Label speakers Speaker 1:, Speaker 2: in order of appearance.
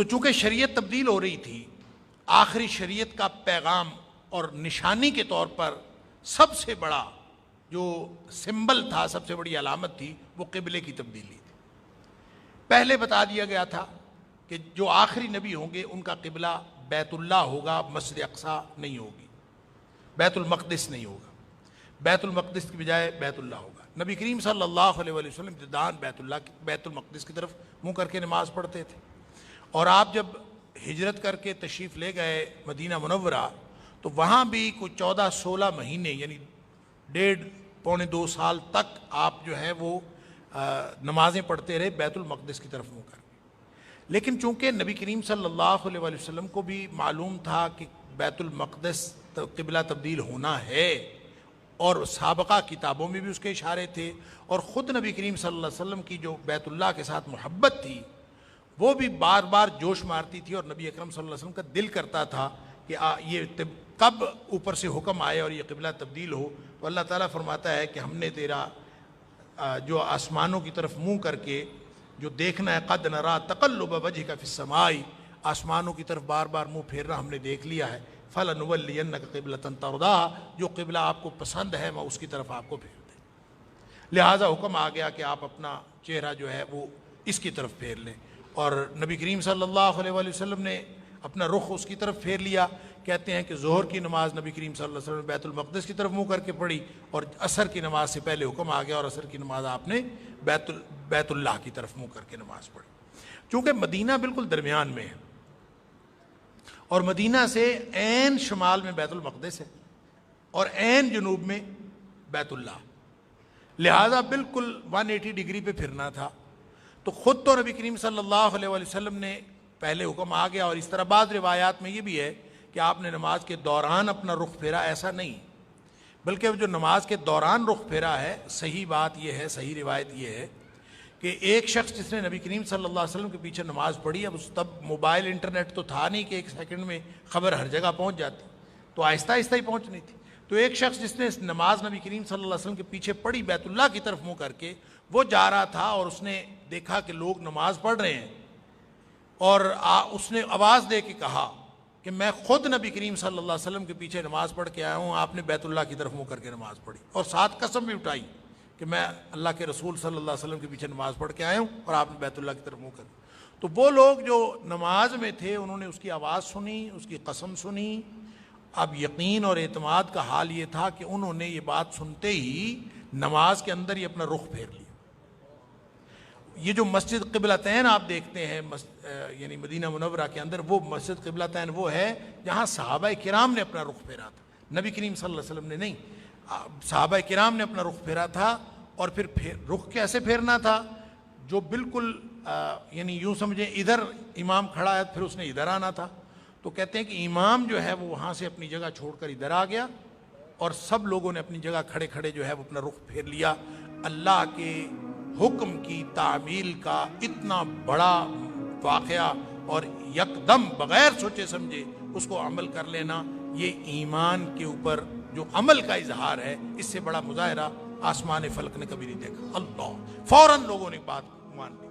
Speaker 1: तो चूंकि शरीयत तब्दील हो रही थी, आखिरी शरीयत का पैगाम और निशानी के तौर पर सबसे बड़ा जो सिंबल था, सबसे बड़ी अलामत थी, वो क़िबले की तब्दीली थी। पहले बता दिया गया था कि जो आखिरी नबी होंगे उनका क़िबला बैतुल्लाह होगा, मस्जिद अक़सा नहीं होगी, बैतुल मक़दिस नहीं होगा, बैतुल मक़दिस की बजाय बैतुल्लाह होगा। नबी करीम सल्लल्लाहु अलैहि वसल्लम इब्तिदान बैतुल मक़दिस की तरफ मुँह करके नमाज़ पढ़ते थे। और आप जब हिजरत करके तशरीफ़ ले गए मदीना मुनव्वरा, तो वहाँ भी कुछ 14-16 महीने यानी 1.5-2 साल तक आप जो है वो नमाज़ें पढ़ते रहे बैतुल मक़दिस की तरफ मुँह करके। लेकिन चूँकि नबी करीम सल्लल्लाहु अलैहि वसल्लम को भी मालूम था कि बैतुल मक़दिस क़िबला तब्दील होना है, और साबका किताबों में भी उसके इशारे थे, और ख़ुद नबी करीम सल्लल्लाहु अलैहि वसल्लम की जो बैतुल्लाह के साथ मोहब्बत थी वो भी बार बार जोश मारती थी, और नबी अकरम सल्लल्लाहु अलैहि वसल्लम का दिल करता था कि ये कब ऊपर से हुक्म आए और ये क़िबला तब्दील हो। तो अल्लाह ताला फरमाता है कि हमने तेरा जो आसमानों की तरफ मुँह करके जो देखना है, क़द नरा तक़ल्लुब वजहिका फ़िस्समाई, आसमानों की तरफ बार बार मुँह फेरना हमने देख लिया है। फ़लनुवल्लियन्नका क़िबलतन तर्दाहा, जो क़िबला आपको पसंद है मैं उसकी तरफ आपको फेर दें। लिहाजा हुक्म आ गया कि आप अपना चेहरा जो है वो इसकी तरफ फेर लें, और नबी करीम सल्लल्लाहु अलैहि वसल्लम ने अपना रुख उसकी तरफ फेर लिया। कहते हैं कि ज़ोहर की नमाज़ नबी करीम सल्लल्लाहु अलैहि वसल्लम बैतुल मक़दिस की तरफ मुँह करके पढ़ी, और असर की नमाज से पहले हुक्म आ गया और असर की नमाज आपने बैतुल्लाह की तरफ मुँह करके नमाज पढ़ी। चूँकि मदीना बिल्कुल दरमियान में है, और मदीना से ऐन शुमाल में बैतुल मक़दिस है और ऐन जुनूब में बैतुल्लाह, लिहाजा बिल्कुल 180 डिग्री पे फिरना था। तो ख़ुद तो नबी करीम सल्लल्लाहु अलैहि वसल्लम ने पहले हुक्म आ गया, और इस तरह बाद रिवायात में ये भी है कि आपने नमाज के दौरान अपना रुख फेरा, ऐसा नहीं, बल्कि जो नमाज के दौरान रुख फेरा है, सही बात यह है, सही रिवायत यह है कि एक शख्स जिसने नबी करीम सल्लल्लाहु अलैहि वसल्लम के पीछे नमाज़ पढ़ी, अब तब मोबाइल इंटरनेट तो था नहीं कि एक सेकंड में ख़बर हर जगह पहुंच जाती, तो आहिस्ता आहिस्ता ही पहुंचनी थी। तो एक शख्स जिसने नमाज नबी करीम सल्लल्लाहु अलैहि वसल्लम के पीछे पढ़ी बैतुल्लाह की तरफ मुँह करके, वो जा रहा था और उसने देखा कि लोग नमाज पढ़ रहे हैं, और उसने आवाज़ दे के कहा कि मैं ख़ुद नबी करीम सल्लल्लाहु अलैहि वसल्लम के पीछे नमाज़ पढ़ के आया हूँ, आपने बैतुल्लाह की तरफ मुँह करके नमाज़ पढ़ी, और साथ कसम भी उठाई कि मैं अल्लाह के रसूल सल्लल्लाहु अलैहि वसल्लम के पीछे नमाज़ पढ़ के आया हूँ और आपने बैतुल्लाह की तरफ मुँह कर। तो वो लोग जो नमाज में थे उन्होंने उसकी आवाज़ सुनी, उसकी कसम सुनी। अब यकीन और एतमाद का हाल ये था कि उन्होंने ये बात सुनते ही नमाज के अंदर ही अपना रुख फेर लिया। ये जो मस्जिद क़िबलतैन आप देखते हैं यानी मदीना मुनव्वरा के अंदर, वो मस्जिद क़िबलतैन वो है जहाँ सहाबा किराम ने अपना रुख फेरा था, नबी करीम सल्लल्लाहु अलैहि वसल्लम ने नहीं, सहाबा किराम ने अपना रुख फेरा था। और फिर रुख कैसे फेरना था, जो बिल्कुल यानी यूँ समझें इधर इमाम खड़ा है फिर उसने इधर आना था। तो कहते हैं कि इमाम जो है वो वहाँ से अपनी जगह छोड़कर इधर आ गया, और सब लोगों ने अपनी जगह खड़े खड़े जो है वो अपना रुख फेर लिया। अल्लाह के हुक्म की तामील का इतना बड़ा वाक़या, और यकदम बग़ैर सोचे समझे उसको अमल कर लेना, ये ईमान के ऊपर जो अमल का इजहार है, इससे बड़ा मुजाहिरा आसमान फलक ने कभी नहीं देखा। अल्लाह, फ़ौरन लोगों ने बात मान ली।